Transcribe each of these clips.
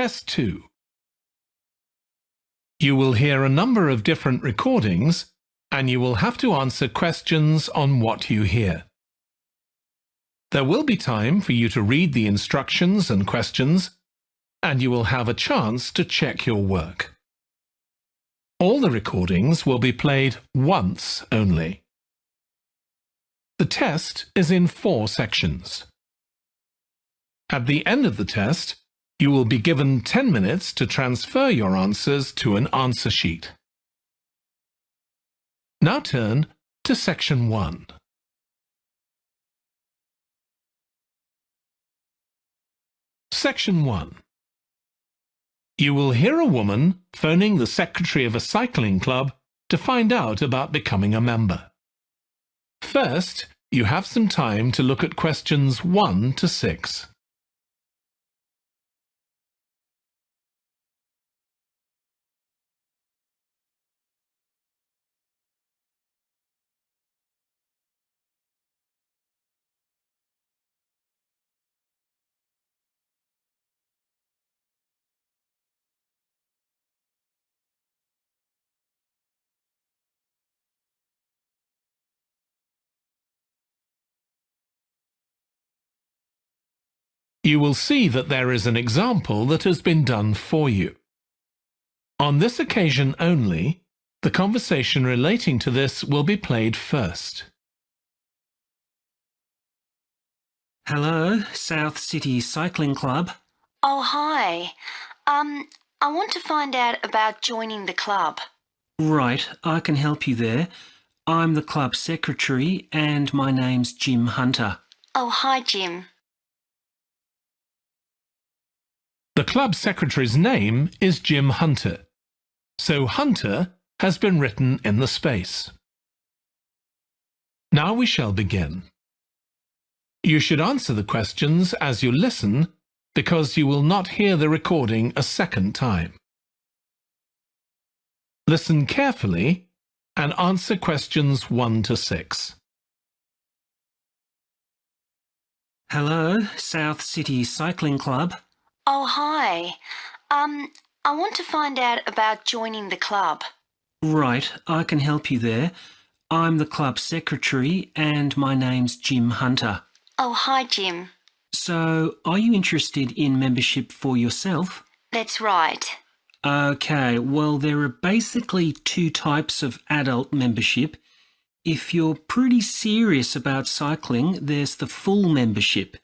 Test 2. You will hear a number of different recordings, and you will have to answer questions on what you hear. There will be time for you to read the instructions and questions, and you will have a chance to check your work. All the recordings will be played once only. The test is in 4 sections. At the end of the test, you will be given 10 minutes to transfer your answers to an answer sheet. Now turn to Section 1. Section 1. You will hear a woman phoning the secretary of a cycling club to find out about becoming a member. First, you have some time to look at questions 1 to 6. You will see that there is an example that has been done for you. On this occasion only, the conversation relating to this will be played first. Hello, South City Cycling Club. Oh, hi. I want to find out about joining the club. Right, I can help you there. I'm the club secretary and my name's Jim Hunter. Oh, hi, Jim. The club secretary's name is Jim Hunter, so Hunter has been written in the space. Now we shall begin. You should answer the questions as you listen because you will not hear the recording a second time. Listen carefully and answer questions 1 to 6. Hello, South City Cycling Club. Oh, hi. I want to find out about joining the club. Right, I can help you there. I'm the club secretary and my name's Jim Hunter. Oh, hi, Jim. So, are you interested in membership for yourself? That's right. Okay, well, there are basically 2 types of adult membership. If you're pretty serious about cycling, there's the full membership.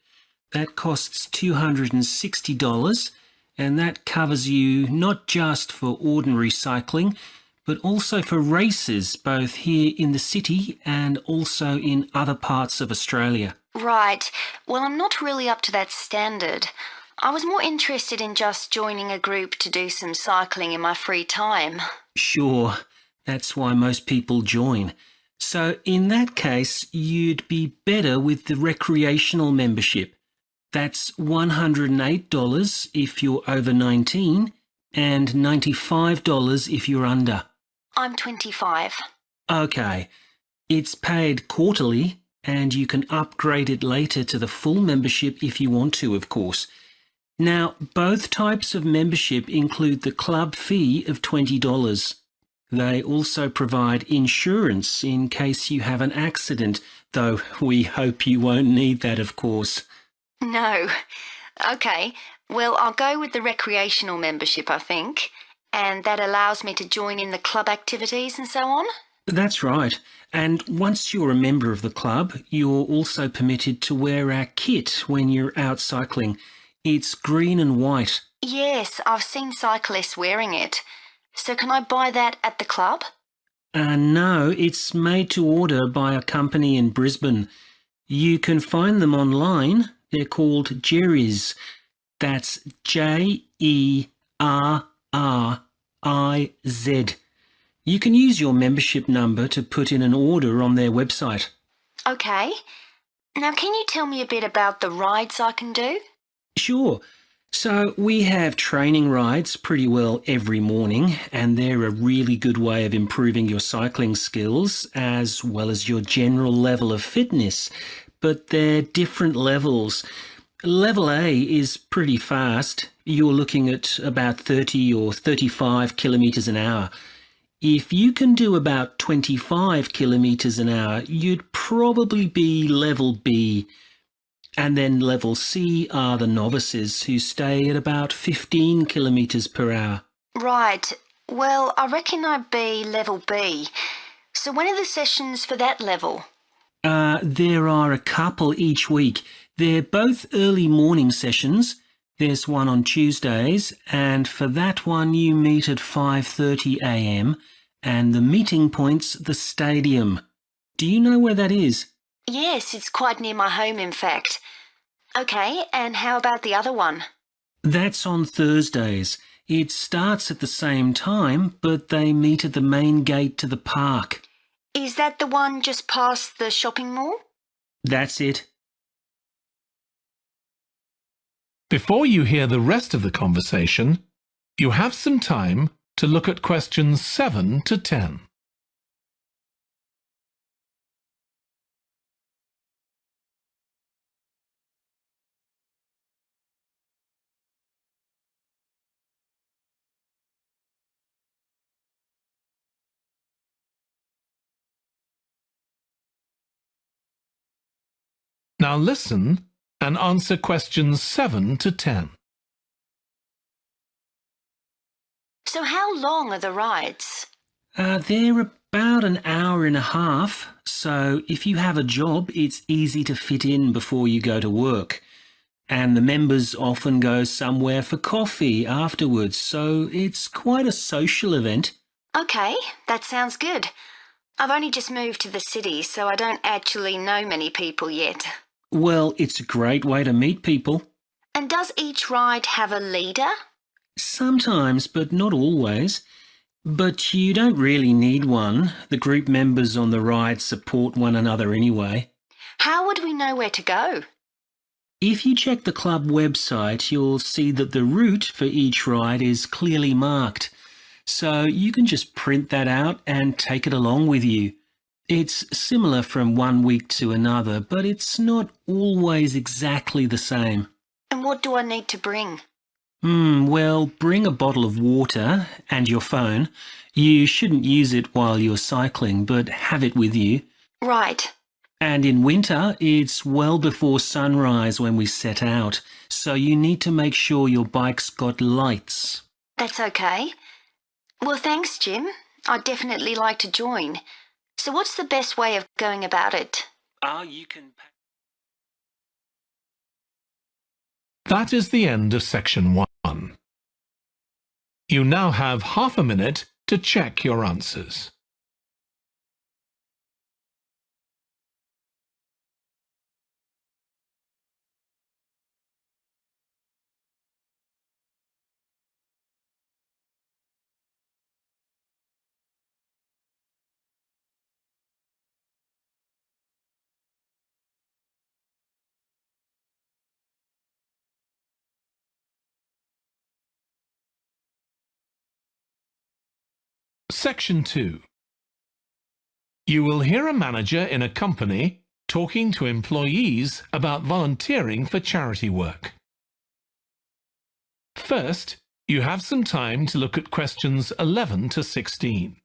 That costs $260, and that covers you not just for ordinary cycling, but also for races, both here in the city and also in other parts of Australia. Right. Well, I'm not really up to that standard. I was more interested in just joining a group to do some cycling in my free time. Sure, that's why most people join. So in that case, you'd be better with the recreational membership. That's $108 if you're over 19 and $95 if you're under. I'm 25. Okay, it's paid quarterly and you can upgrade it later to the full membership if you want to, of course. Now, both types of membership include the club fee of $20. They also provide insurance in case you have an accident, though we hope you won't need that, of course. No. Okay, well, I'll go with the recreational membership, I think, and that allows me to join in the club activities and so on. That's right. And once you're a member of the club, you're also permitted to wear our kit when you're out cycling. It's green and white. Yes, I've seen cyclists wearing it. So can I buy that at the club? No, it's made to order by a company in Brisbane. You can find them online. They're called Jerry's. That's Jerriz. You can use your membership number to put in an order on their website. Okay. Now, can you tell me a bit about the rides I can do? Sure. So we have training rides pretty well every morning, and they're a really good way of improving your cycling skills as well as your general level of fitness. But they're different levels. Level A is pretty fast. you're looking at about 30 or 35 kilometres an hour. If you can do about 25 kilometres an hour, you'd probably be level B. And then level C are the novices who stay at about 15 kilometres per hour. Right. Well, I reckon I'd be level B. So when are the sessions for that level? There are a couple each week. They're both early morning sessions. There's one on Tuesdays, and for that one you meet at 5:30 a.m, and the meeting point's the stadium. Do you know where that is? Yes, it's quite near my home, in fact. Okay, and how about the other one? That's on Thursdays. It starts at the same time, but they meet at the main gate to the park. Is that the one just past the shopping mall? That's it. Before you hear the rest of the conversation, you have some time to look at questions 7 to 10. Now listen and answer questions 7 to 10. So how long are the rides? They're about an hour and a half, so if you have a job, it's easy to fit in before you go to work. And the members often go somewhere for coffee afterwards, so it's quite a social event. Okay, that sounds good. I've only just moved to the city, so I don't actually know many people yet. Well, it's a great way to meet people. And does each ride have a leader? Sometimes, but not always. But you don't really need one. The group members on the ride support one another anyway. How would we know where to go? If you check the club website, you'll see that the route for each ride is clearly marked. So you can just print that out and take it along with you. It's similar from one week to another, but it's not always exactly the same. And what do I need to bring? Well, bring a bottle of water and your phone. You shouldn't use it while you're cycling, but have it with you. Right. And in winter, it's well before sunrise when we set out, so you need to make sure your bike's got lights. That's okay. Well, thanks, Jim. I'd definitely like to join. So what's the best way of going about it? You can... That is the end of section 1. You now have half a minute to check your answers. Section 2. You will hear a manager in a company talking to employees about volunteering for charity work. First, you have some time to look at questions 11 to 16.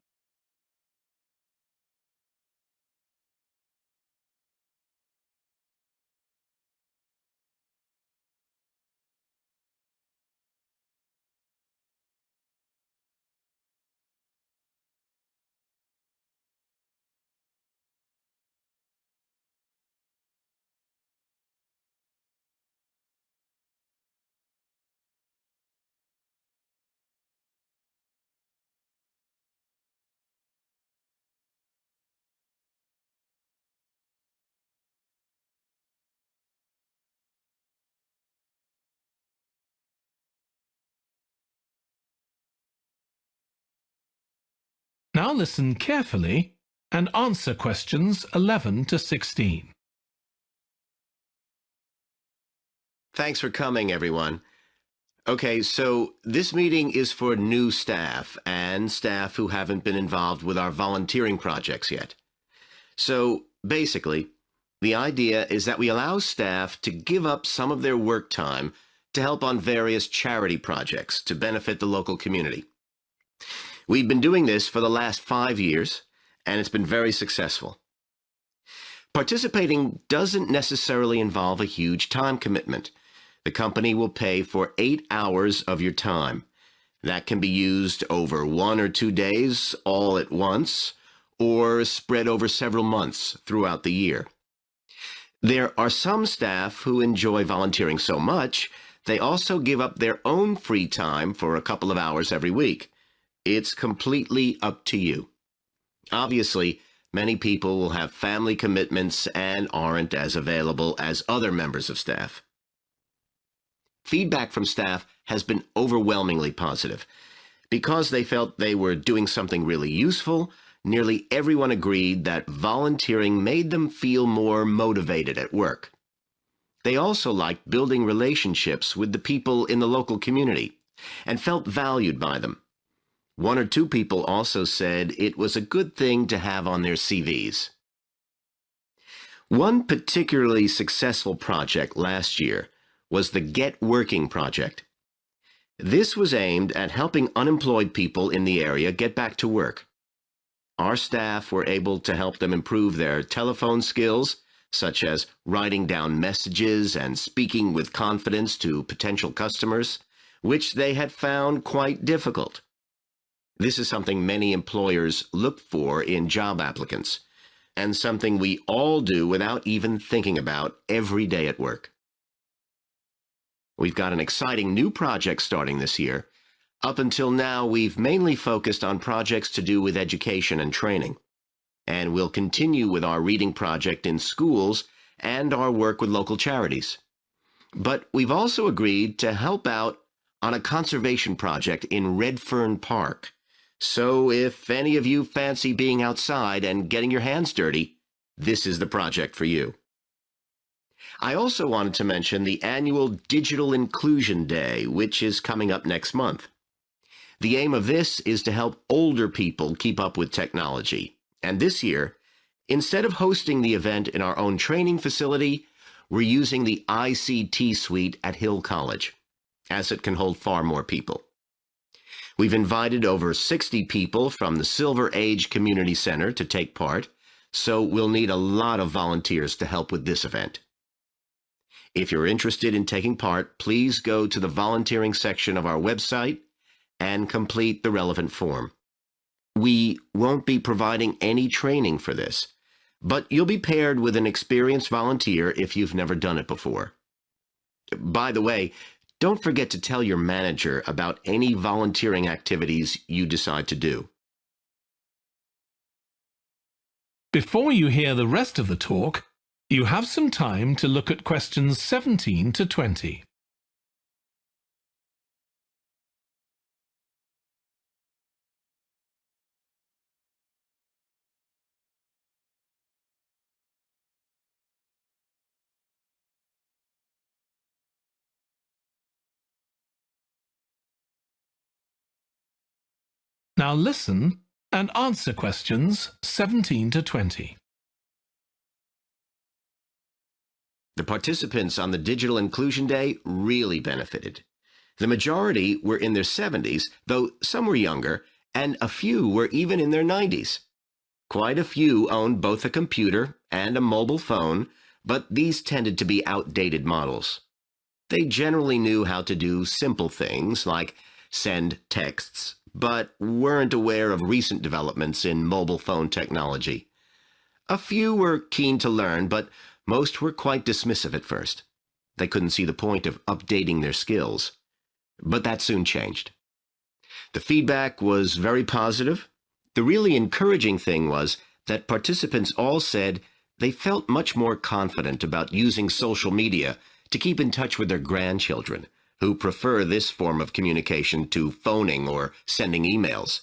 Now listen carefully and answer questions 11 to 16. Thanks for coming, everyone. Okay, so this meeting is for new staff and staff who haven't been involved with our volunteering projects yet. So basically, the idea is that we allow staff to give up some of their work time to help on various charity projects to benefit the local community. We've been doing this for the last 5 years, and it's been very successful. Participating doesn't necessarily involve a huge time commitment. The company will pay for 8 hours of your time. That can be used over 1 or 2 days all at once, or spread over several months throughout the year. There are some staff who enjoy volunteering so much, they also give up their own free time for a couple of hours every week. It's completely up to you. Obviously, many people will have family commitments and aren't as available as other members of staff. Feedback from staff has been overwhelmingly positive. Because they felt they were doing something really useful, nearly everyone agreed that volunteering made them feel more motivated at work. They also liked building relationships with the people in the local community and felt valued by them. 1 or 2 people also said it was a good thing to have on their CVs. One particularly successful project last year was the Get Working project. This was aimed at helping unemployed people in the area get back to work. Our staff were able to help them improve their telephone skills, such as writing down messages and speaking with confidence to potential customers, which they had found quite difficult. This is something many employers look for in job applicants, and something we all do without even thinking about every day at work. We've got an exciting new project starting this year. Up until now, we've mainly focused on projects to do with education and training. And we'll continue with our reading project in schools and our work with local charities. But we've also agreed to help out on a conservation project in Redfern Park. So if any of you fancy being outside and getting your hands dirty, this is the project for you. I also wanted to mention the annual Digital Inclusion Day, which is coming up next month. The aim of this is to help older people keep up with technology. And this year, instead of hosting the event in our own training facility, we're using the ICT suite at Hill College, as it can hold far more people. We've invited over 60 people from the Silver Age Community Center to take part, so we'll need a lot of volunteers to help with this event. If you're interested in taking part, please go to the volunteering section of our website and complete the relevant form. We won't be providing any training for this, but you'll be paired with an experienced volunteer if you've never done it before. By the way, don't forget to tell your manager about any volunteering activities you decide to do. Before you hear the rest of the talk, you have some time to look at questions 17 to 20. Now listen and answer questions 17 to 20. The participants on the Digital Inclusion Day really benefited. The majority were in their 70s, though some were younger, and a few were even in their 90s. Quite a few owned both a computer and a mobile phone, but these tended to be outdated models. They generally knew how to do simple things like send texts, but weren't aware of recent developments in mobile phone technology. A few were keen to learn, but most were quite dismissive at first. They couldn't see the point of updating their skills. But that soon changed. The feedback was very positive. The really encouraging thing was that participants all said they felt much more confident about using social media to keep in touch with their grandchildren, who prefer this form of communication to phoning or sending emails.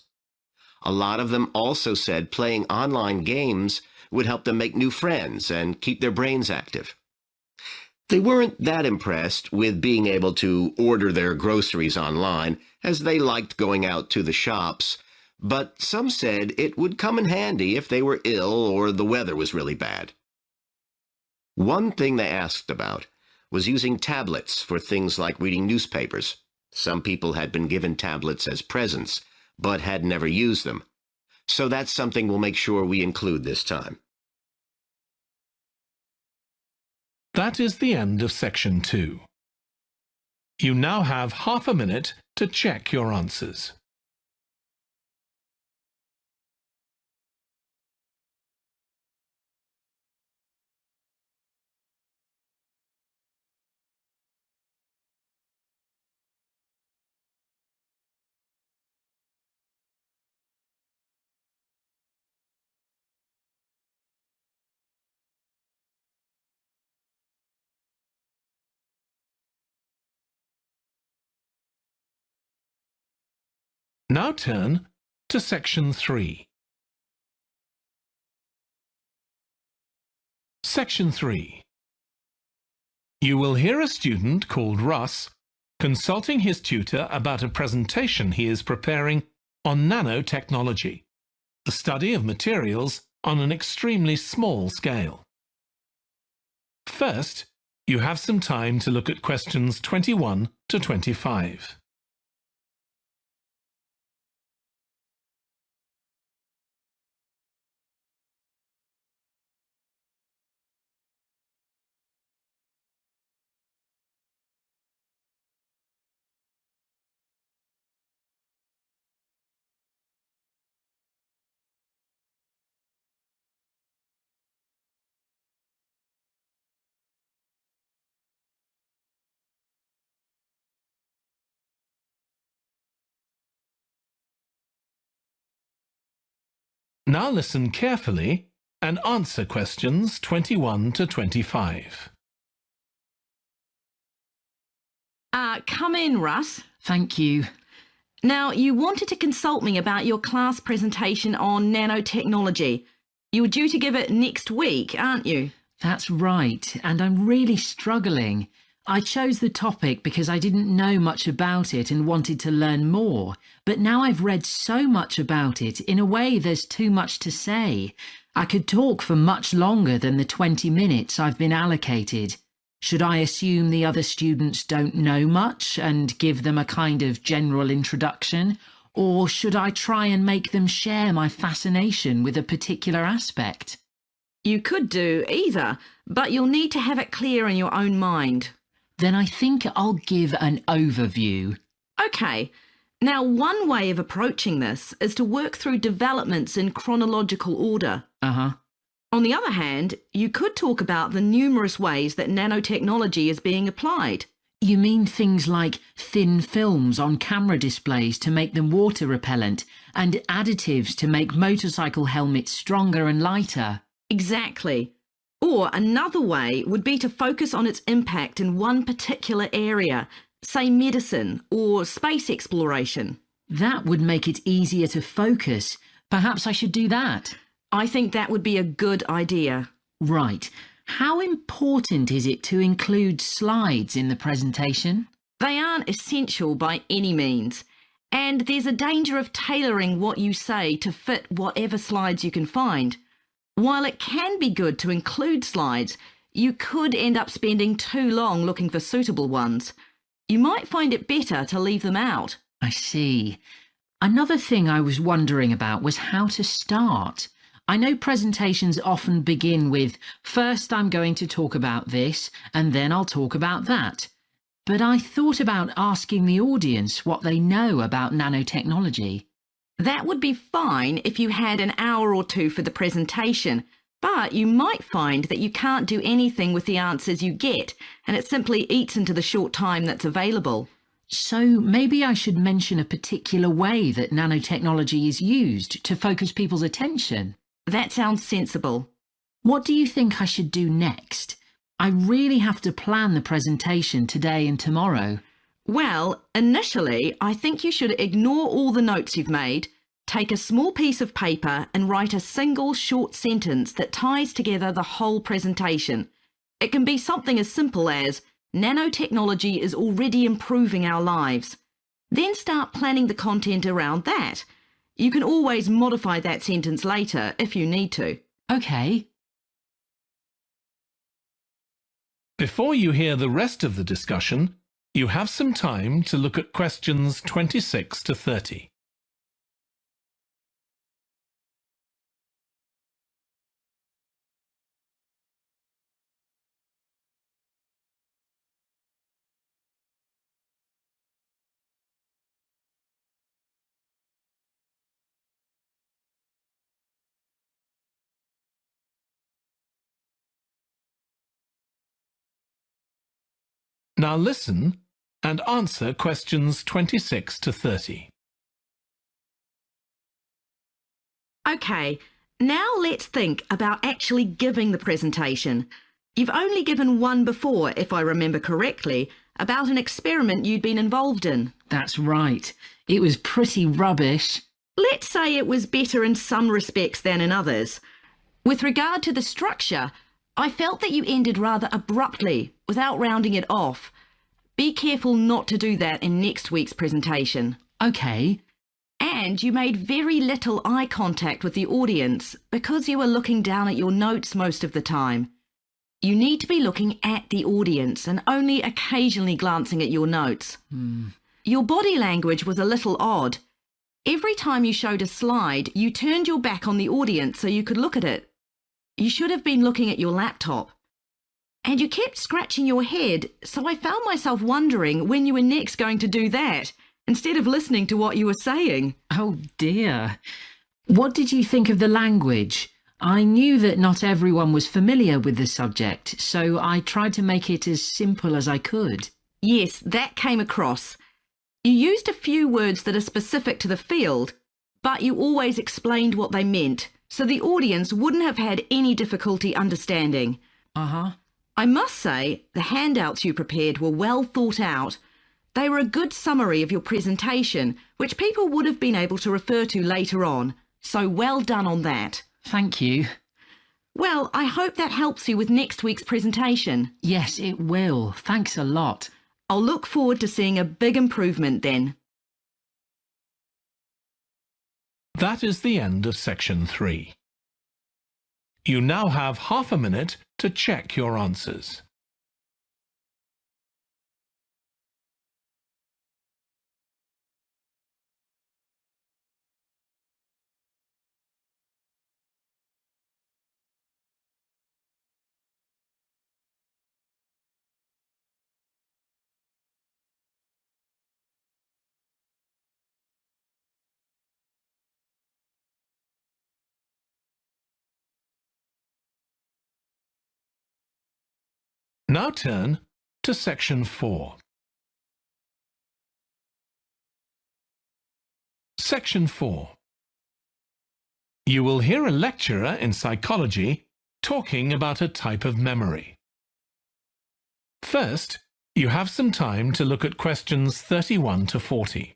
A lot of them also said playing online games would help them make new friends and keep their brains active. They weren't that impressed with being able to order their groceries online, as they liked going out to the shops, but some said it would come in handy if they were ill or the weather was really bad. One thing they asked about was using tablets for things like reading newspapers. Some people had been given tablets as presents, but had never used them. So that's something we'll make sure we include this time. That is the end of section 2. You now have half a minute to check your answers. Now turn to section 3. Section 3. You will hear a student called Russ consulting his tutor about a presentation he is preparing on nanotechnology, the study of materials on an extremely small scale. First, you have some time to look at questions 21 to 25. Now listen carefully and answer questions 21 to 25. Come in, Russ. Thank you. Now, you wanted to consult me about your class presentation on nanotechnology. You were due to give it next week, aren't you? That's right, and I'm really struggling. I chose the topic because I didn't know much about it and wanted to learn more, but now I've read so much about it, in a way there's too much to say. I could talk for much longer than the 20 minutes I've been allocated. Should I assume the other students don't know much and give them a kind of general introduction? Or should I try and make them share my fascination with a particular aspect? You could do either, but you'll need to have it clear in your own mind. Then I think I'll give an overview. Okay. Now, one way of approaching this is to work through developments in chronological order. On the other hand, you could talk about the numerous ways that nanotechnology is being applied. You mean things like thin films on camera displays to make them water repellent and additives to make motorcycle helmets stronger and lighter? Exactly. Or another way would be to focus on its impact in one particular area, say medicine or space exploration. That would make it easier to focus. Perhaps I should do that. I think that would be a good idea. Right. How important is it to include slides in the presentation? They aren't essential by any means, and there's a danger of tailoring what you say to fit whatever slides you can find. While it can be good to include slides, you could end up spending too long looking for suitable ones. You might find it better to leave them out. I see. Another thing I was wondering about was how to start. I know presentations often begin with, first I'm going to talk about this, and then I'll talk about that. But I thought about asking the audience what they know about nanotechnology. That would be fine if you had an hour or two for the presentation, but you might find that you can't do anything with the answers you get, and it simply eats into the short time that's available. So maybe I should mention a particular way that nanotechnology is used to focus people's attention. That sounds sensible. What do you think I should do next? I really have to plan the presentation today and tomorrow. Well, initially, I think you should ignore all the notes you've made, take a small piece of paper and write a single short sentence that ties together the whole presentation. It can be something as simple as, nanotechnology is already improving our lives. Then start planning the content around that. You can always modify that sentence later if you need to. Okay. Before you hear the rest of the discussion, you have some time to look at questions 26 to 30. Now listen and answer questions 26 to 30. OK, now let's think about actually giving the presentation. You've only given one before, if I remember correctly, about an experiment you'd been involved in. That's right. It was pretty rubbish. Let's say it was better in some respects than in others. With regard to the structure, I felt that you ended rather abruptly, without rounding it off. Be careful not to do that in next week's presentation. OK. And you made very little eye contact with the audience because you were looking down at your notes most of the time. You need to be looking at the audience and only occasionally glancing at your notes. Your body language was a little odd. Every time you showed a slide, you turned your back on the audience so you could look at it. You should have been looking at your laptop. And you kept scratching your head, so I found myself wondering when you were next going to do that, instead of listening to what you were saying. Oh dear. What did you think of the language? I knew that not everyone was familiar with the subject, so I tried to make it as simple as I could. Yes, that came across. You used a few words that are specific to the field, but you always explained what they meant, so the audience wouldn't have had any difficulty understanding. I must say, the handouts you prepared were well thought out. They were a good summary of your presentation, which people would have been able to refer to later on, so well done on that. Thank you. Well, I hope that helps you with next week's presentation. Yes, it will. Thanks a lot. I'll look forward to seeing a big improvement then. That is the end of section 3. You now have half a minute to check your answers. Now turn to section 4. Section 4. You will hear a lecturer in psychology talking about a type of memory. First, you have some time to look at questions 31 to 40.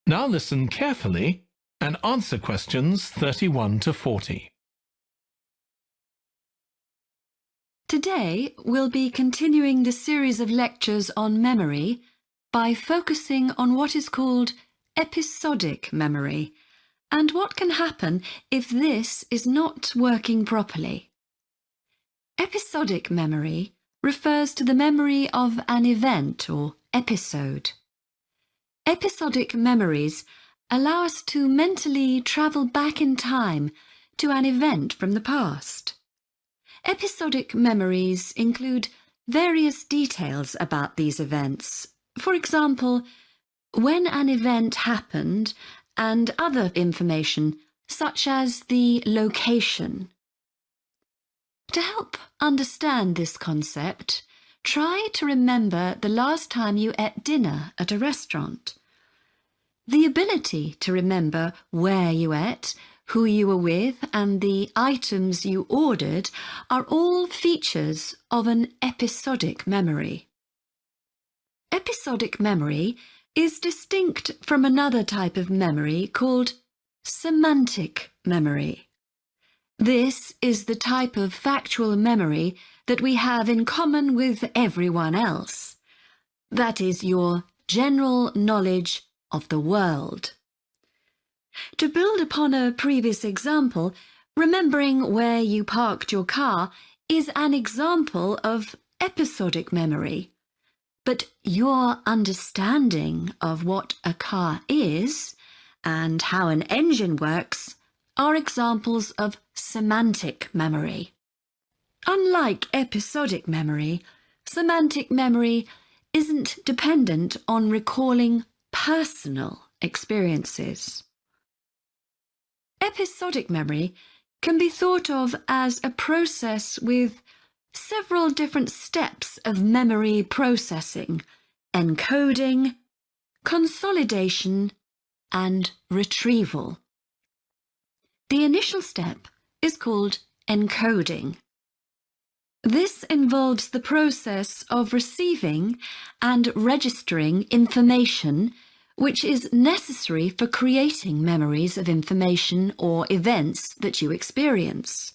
Now listen carefully and answer questions 31 to 40. Today, we'll be continuing the series of lectures on memory by focusing on what is called episodic memory and what can happen if this is not working properly. Episodic memory refers to the memory of an event or episode. Episodic memories allow us to mentally travel back in time to an event from the past. Episodic memories include various details about these events. For example, when an event happened and other information such as the location. To help understand this concept, try to remember the last time you ate dinner at a restaurant. The ability to remember where you ate, who you were with, and the items you ordered are all features of an episodic memory. Episodic memory is distinct from another type of memory called semantic memory. This is the type of factual memory that we have in common with everyone else. That is your general knowledge of the world. To build upon a previous example, remembering where you parked your car is an example of episodic memory. But your understanding of what a car is and how an engine works are examples of semantic memory. Unlike episodic memory, semantic memory isn't dependent on recalling personal experiences. Episodic memory can be thought of as a process with several different steps of memory processing, encoding, consolidation, and retrieval. The initial step is called encoding. This involves the process of receiving and registering information which is necessary for creating memories of information or events that you experience.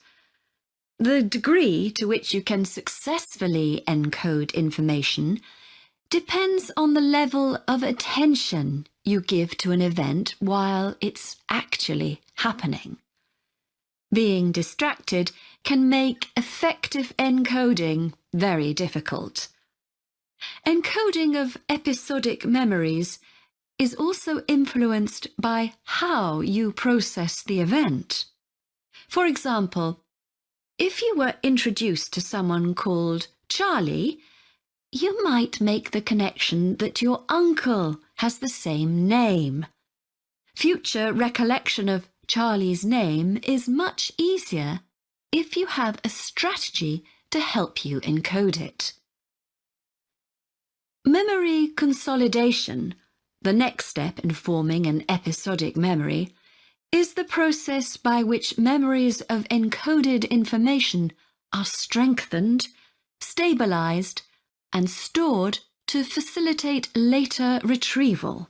The degree to which you can successfully encode information depends on the level of attention you give to an event while it's actually happening. Being distracted can make effective encoding very difficult. Encoding of episodic memories is also influenced by how you process the event. For example, if you were introduced to someone called Charlie, you might make the connection that your uncle has the same name. Future recollection of Charlie's name is much easier if you have a strategy to help you encode it. Memory consolidation, the next step in forming an episodic memory, is the process by which memories of encoded information are strengthened, stabilized, and stored to facilitate later retrieval.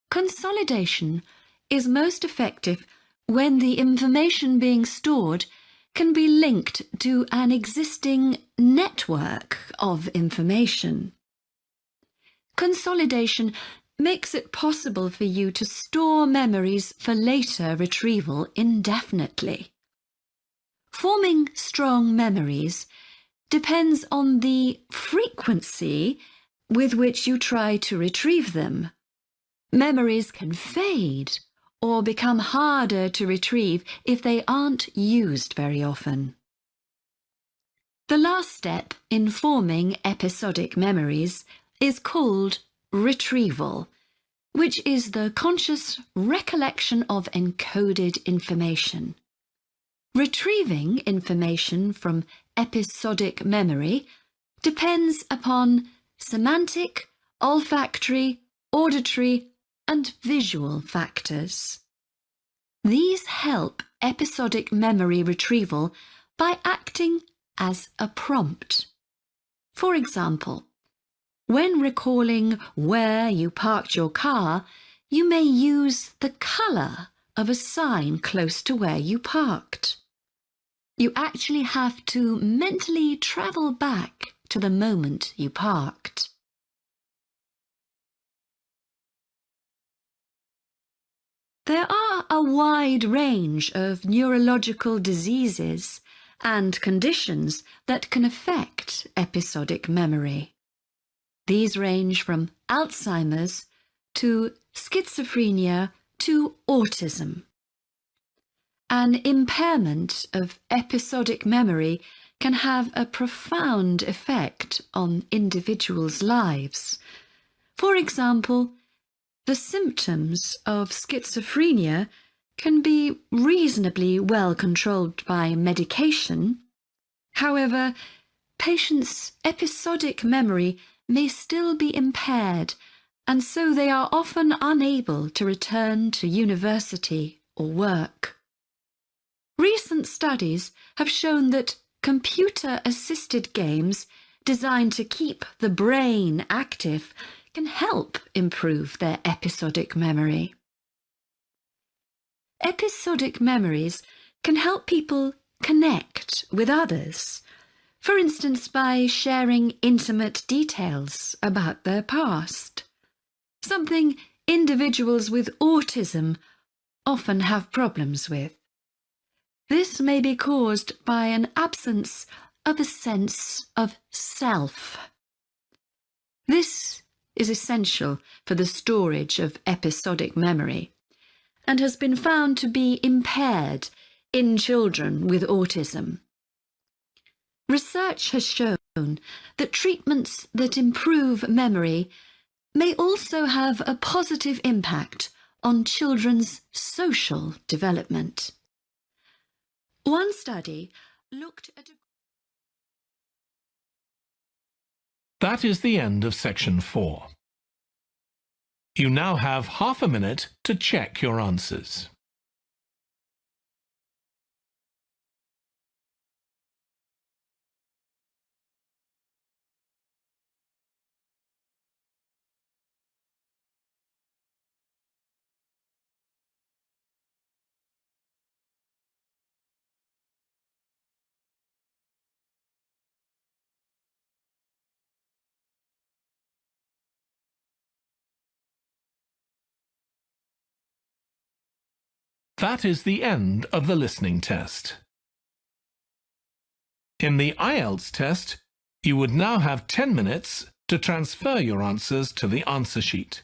Consolidation is most effective when the information being stored can be linked to an existing network of information. Consolidation makes it possible for you to store memories for later retrieval indefinitely. Forming strong memories depends on the frequency with which you try to retrieve them. Memories can fade or become harder to retrieve if they aren't used very often. The last step in forming episodic memories is called retrieval, which is the conscious recollection of encoded information. Retrieving information from episodic memory depends upon semantic, olfactory, auditory, and visual factors. These help episodic memory retrieval by acting as a prompt. For example, when recalling where you parked your car, you may use the colour of a sign close to where you parked. You actually have to mentally travel back to the moment you parked. There are a wide range of neurological diseases and conditions that can affect episodic memory. These range from Alzheimer's to schizophrenia to autism. An impairment of episodic memory can have a profound effect on individuals' lives. For example, the symptoms of schizophrenia can be reasonably well controlled by medication. However, patients' episodic memory may still be impaired, and so they are often unable to return to university or work. Recent studies have shown that computer-assisted games designed to keep the brain active can help improve their episodic memory. Episodic memories can help people connect with others, for instance by sharing intimate details about their past, something individuals with autism often have problems with. This may be caused by an absence of a sense of self. This is essential for the storage of episodic memory and has been found to be impaired in children with autism. Research has shown that treatments that improve memory may also have a positive impact on children's social development. One study looked at That is the end of section 4. You now have half a minute to check your answers. That is the end of the listening test. In the IELTS test, you would now have 10 minutes to transfer your answers to the answer sheet.